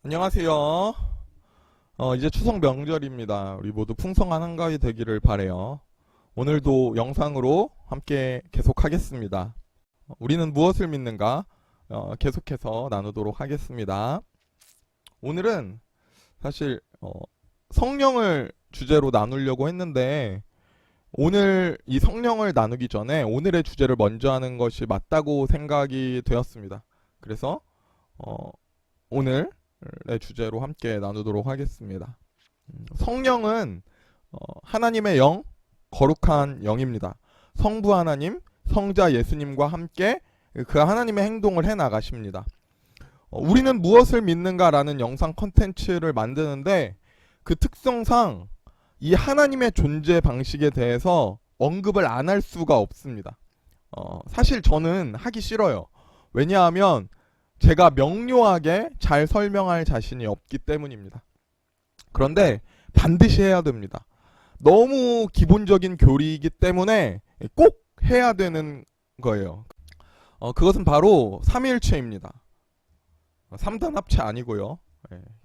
안녕하세요. 이제 추석 명절입니다. 우리 모두 풍성한 한가위 되기를 바래요. 오늘도 영상으로 함께 계속하겠습니다. 우리는 무엇을 믿는가? 계속해서 나누도록 하겠습니다. 오늘은 사실 성령을 주제로 나누려고 했는데 오늘 이 성령을 나누기 전에 오늘의 주제를 먼저 하는 것이 맞다고 생각이 되었습니다. 그래서 오늘의 주제로 함께 나누도록 하겠습니다. 성령은 하나님의 영, 거룩한 영입니다. 성부 하나님, 성자 예수님과 함께 그 하나님의 행동을 해 나가십니다. 우리는 무엇을 믿는가라는 영상 컨텐츠를 만드는데 그 특성상 이 하나님의 존재 방식에 대해서 언급을 안 할 수가 없습니다. 사실 저는 하기 싫어요. 왜냐하면 제가 명료하게 잘 설명할 자신이 없기 때문입니다. 그런데 반드시 해야 됩니다. 너무 기본적인 교리이기 때문에 꼭 해야 되는 거예요. 그것은 바로 삼위일체입니다. 3단 합체 아니고요.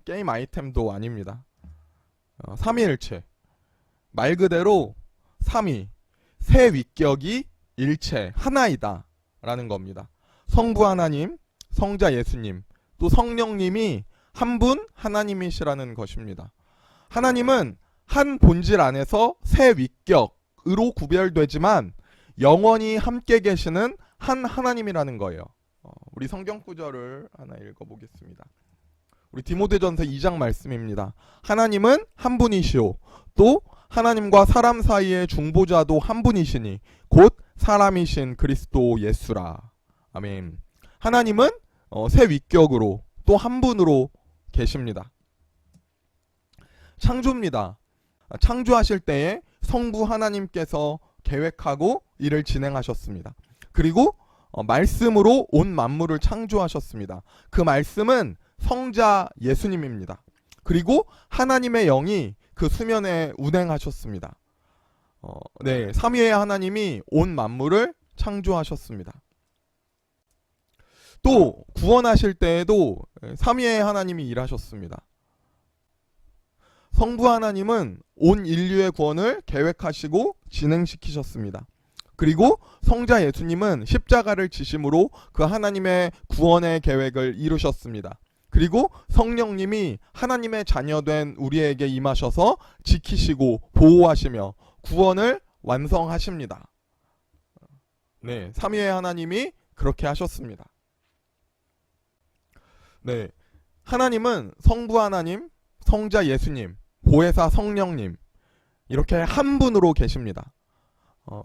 게임 아이템도 아닙니다. 삼위일체. 말 그대로 삼위, 세 위격이 일체, 하나이다 라는 겁니다. 성부 하나님, 성자 예수님, 또 성령님이 한 분 하나님이시라는 것입니다. 하나님은 한 본질 안에서 세 위격으로 구별되지만 영원히 함께 계시는 한 하나님이라는 거예요. 우리 성경 구절을 하나 읽어보겠습니다. 우리 디모데전서 2장 말씀입니다. 하나님은 한 분이시오. 또 하나님과 사람 사이의 중보자도 한 분이시니 곧 사람이신 그리스도 예수라. 아멘. 하나님은 세 위격으로 또 한 분으로 계십니다. 창조입니다. 창조하실 때에 성부 하나님께서 계획하고 일을 진행하셨습니다. 그리고 말씀으로 온 만물을 창조하셨습니다. 그 말씀은 성자 예수님입니다. 그리고 하나님의 영이 그 수면에 운행하셨습니다. 삼위의 하나님이 온 만물을 창조하셨습니다. 또 구원하실 때에도 삼위의 하나님이 일하셨습니다. 성부 하나님은 온 인류의 구원을 계획하시고 진행시키셨습니다. 그리고 성자 예수님은 십자가를 지심으로 그 하나님의 구원의 계획을 이루셨습니다. 그리고 성령님이 하나님의 자녀된 우리에게 임하셔서 지키시고 보호하시며 구원을 완성하십니다. 삼위의 하나님이 그렇게 하셨습니다. 하나님은 성부 하나님, 성자 예수님, 보혜사 성령님 이렇게 한 분으로 계십니다.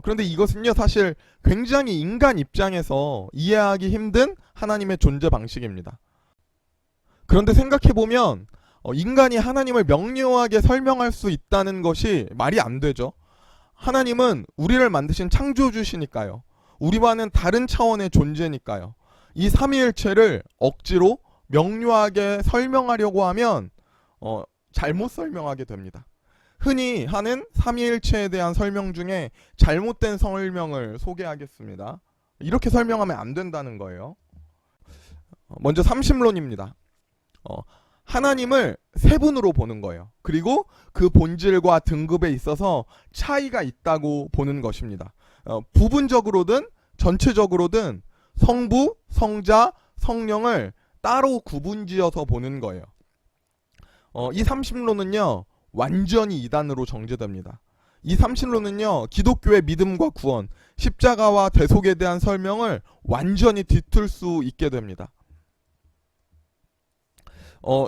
그런데 이것은요 사실 굉장히 인간 입장에서 이해하기 힘든 하나님의 존재 방식입니다. 그런데 생각해보면 인간이 하나님을 명료하게 설명할 수 있다는 것이 말이 안 되죠. 하나님은 우리를 만드신 창조주시니까요. 우리와는 다른 차원의 존재니까요. 이 삼위일체를 억지로 명료하게 설명하려고 하면 잘못 설명하게 됩니다. 흔히 하는 삼위일체에 대한 설명 중에 잘못된 설명을 소개하겠습니다. 이렇게 설명하면 안 된다는 거예요. 먼저 삼심론입니다. 하나님을 세 분으로 보는 거예요. 그리고 그 본질과 등급에 있어서 차이가 있다고 보는 것입니다. 부분적으로든 전체적으로든 성부, 성자, 성령을 따로 구분지어서 보는 거예요. 이 삼심론은요 완전히 이단으로 정죄됩니다. 이 삼심론은요 기독교의 믿음과 구원, 십자가와 대속에 대한 설명을 완전히 뒤틀 수 있게 됩니다.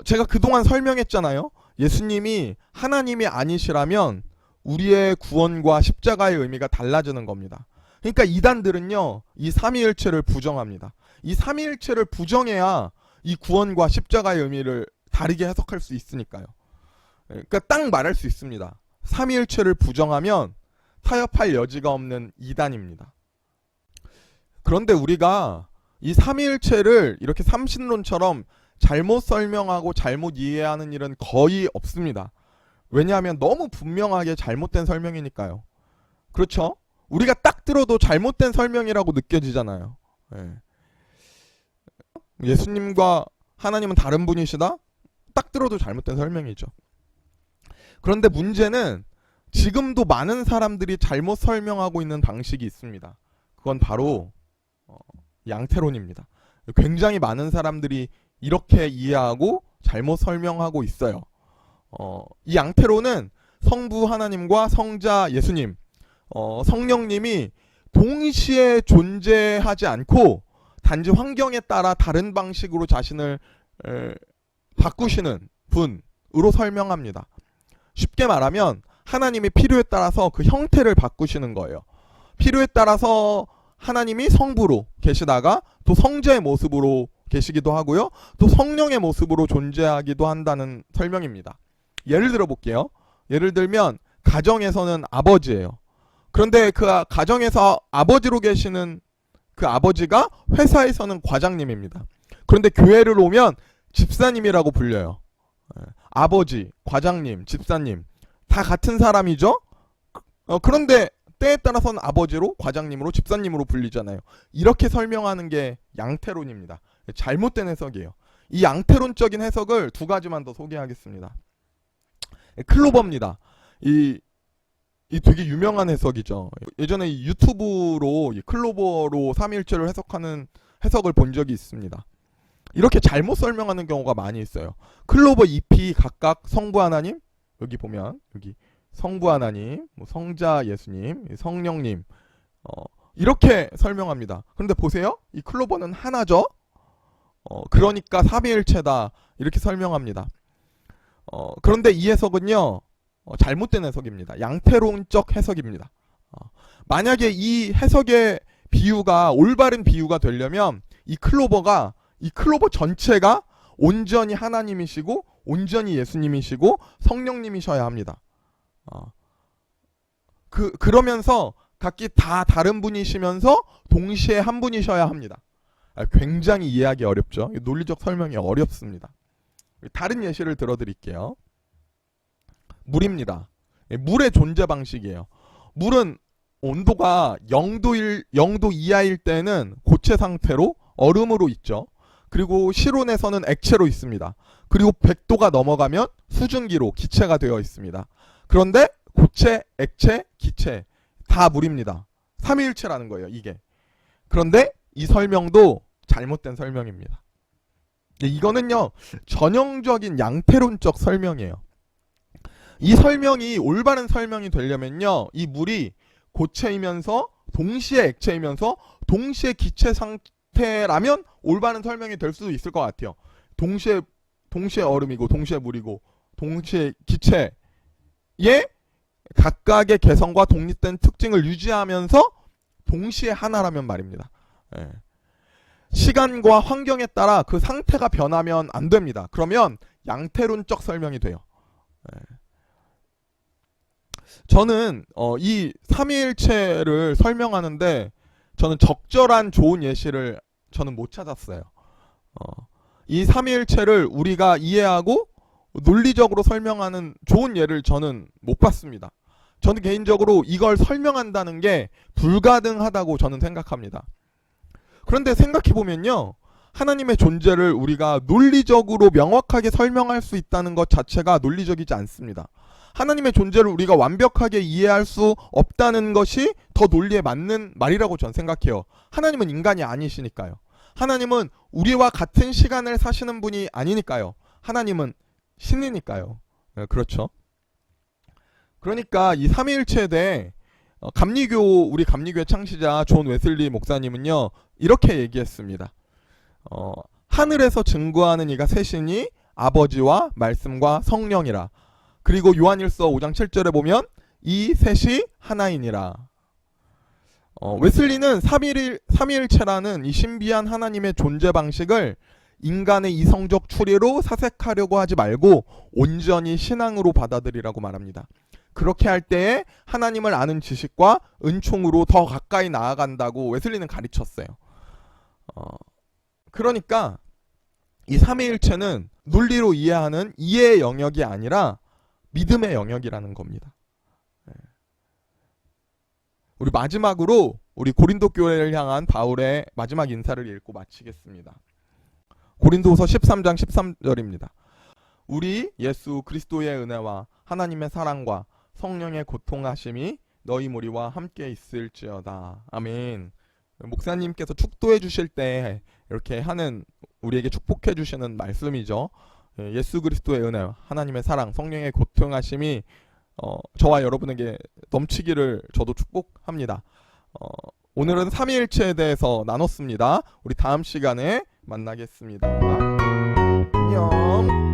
제가 그동안 설명했잖아요. 예수님이 하나님이 아니시라면 우리의 구원과 십자가의 의미가 달라지는 겁니다. 그러니까 이단들은요 이 삼위일체를 부정합니다. 이 삼위일체를 부정해야 이 구원과 십자가의 의미를 다르게 해석할 수 있으니까요. 그러니까 딱 말할 수 있습니다. 삼위일체를 부정하면 타협할 여지가 없는 이단입니다. 그런데 우리가 이 삼위일체를 이렇게 삼신론처럼 잘못 설명하고 잘못 이해하는 일은 거의 없습니다. 왜냐하면 너무 분명하게 잘못된 설명이니까요. 그렇죠? 우리가 딱 들어도 잘못된 설명이라고 느껴지잖아요. 예수님과 하나님은 다른 분이시다? 딱 들어도 잘못된 설명이죠. 그런데 문제는 지금도 많은 사람들이 잘못 설명하고 있는 방식이 있습니다. 그건 바로 양태론입니다. 굉장히 많은 사람들이 이렇게 이해하고 잘못 설명하고 있어요. 이 양태론은 성부 하나님과 성자 예수님, 성령님이 동시에 존재하지 않고 단지 환경에 따라 다른 방식으로 자신을 바꾸시는 분으로 설명합니다. 쉽게 말하면 하나님이 필요에 따라서 그 형태를 바꾸시는 거예요. 필요에 따라서 하나님이 성부로 계시다가 또 성자의 모습으로 계시기도 하고요. 또 성령의 모습으로 존재하기도 한다는 설명입니다. 예를 들어 볼게요. 예를 들면 가정에서는 아버지예요. 그런데 그 가정에서 아버지로 계시는 그 아버지가 회사에서는 과장님입니다. 그런데 교회를 오면 집사님이라고 불려요. 아버지, 과장님, 집사님 다 같은 사람이죠. 그런데 때에 따라서는 아버지로, 과장님으로, 집사님으로 불리잖아요. 이렇게 설명하는 게 양태론입니다. 잘못된 해석이에요. 이 양태론적인 해석을 두 가지만 더 소개하겠습니다. 클로버입니다. 이 되게 유명한 해석이죠. 예전에 이 유튜브로 이 클로버로 삼위일체를 해석하는 해석을 본 적이 있습니다. 이렇게 잘못 설명하는 경우가 많이 있어요. 클로버 잎이 각각 성부 하나님, 여기 보면 여기 성부 하나님, 성자 예수님, 성령님 이렇게 설명합니다. 그런데 보세요. 이 클로버는 하나죠. 그러니까 삼위일체다 이렇게 설명합니다. 그런데 이 해석은요 잘못된 해석입니다. 양태론적 해석입니다. 만약에 이 해석의 비유가 올바른 비유가 되려면 이 클로버 전체가 온전히 하나님이시고 온전히 예수님이시고 성령님이셔야 합니다. 그러면서 각기 다 다른 분이시면서 동시에 한 분이셔야 합니다. 굉장히 이해하기 어렵죠. 논리적 설명이 어렵습니다. 다른 예시를 들어드릴게요. 물입니다. 물의 존재 방식이에요. 물은 온도가 0도 이하일 때는 고체 상태로 얼음으로 있죠. 그리고 실온에서는 액체로 있습니다. 그리고 100도가 넘어가면 수증기로 기체가 되어 있습니다. 그런데 고체, 액체, 기체 다 물입니다. 삼위일체라는 거예요, 이게. 그런데 이 설명도 잘못된 설명입니다. 이거는요, 전형적인 양태론적 설명이에요. 이 설명이 올바른 설명이 되려면요, 이 물이 고체이면서 동시에 액체이면서 동시에 기체 상태라면 올바른 설명이 될 수도 있을 것 같아요. 동시에 얼음이고 동시에 물이고 동시에 기체에 각각의 개성과 독립된 특징을 유지하면서 동시에 하나라면 말입니다. 시간과 환경에 따라 그 상태가 변하면 안 됩니다. 그러면 양태론적 설명이 돼요. 저는 이 삼위일체를 설명하는데 저는 적절한 좋은 예시를 저는 못 찾았어요. 이 삼위일체를 우리가 이해하고 논리적으로 설명하는 좋은 예를 저는 못 봤습니다. 저는 개인적으로 이걸 설명한다는 게 불가능하다고 저는 생각합니다. 그런데 생각해보면요, 하나님의 존재를 우리가 논리적으로 명확하게 설명할 수 있다는 것 자체가 논리적이지 않습니다. 하나님의 존재를 우리가 완벽하게 이해할 수 없다는 것이 더 논리에 맞는 말이라고 저는 생각해요. 하나님은 인간이 아니시니까요. 하나님은 우리와 같은 시간을 사시는 분이 아니니까요. 하나님은 신이니까요. 그렇죠. 그러니까 이 삼위일체에 대해 우리 감리교의 창시자 존 웨슬리 목사님은요, 이렇게 얘기했습니다. 하늘에서 증거하는 이가 셋이니 아버지와 말씀과 성령이라. 그리고 요한일서 5장 7절에 보면 이 셋이 하나이니라. 웨슬리는 삼위일체라는 이 신비한 하나님의 존재 방식을 인간의 이성적 추리로 사색하려고 하지 말고 온전히 신앙으로 받아들이라고 말합니다. 그렇게 할 때에 하나님을 아는 지식과 은총으로 더 가까이 나아간다고 웨슬리는 가르쳤어요. 그러니까 이 삼위일체는 논리로 이해하는 이해의 영역이 아니라 믿음의 영역이라는 겁니다. 우리 마지막으로 우리 고린도 교회를 향한 바울의 마지막 인사를 읽고 마치겠습니다. 고린도후서 13장 13절입니다. 우리 예수 그리스도의 은혜와 하나님의 사랑과 성령의 고통하심이 너희 무리와 함께 있을지어다. 아멘. 목사님께서 축도해 주실 때 이렇게 하는, 우리에게 축복해 주시는 말씀이죠. 예수 그리스도의 은혜, 하나님의 사랑, 성령의 고통하심이 저와 여러분에게 넘치기를 저도 축복합니다. 오늘은 삼위일체에 대해서 나눴습니다. 우리 다음 시간에 만나겠습니다. 안녕.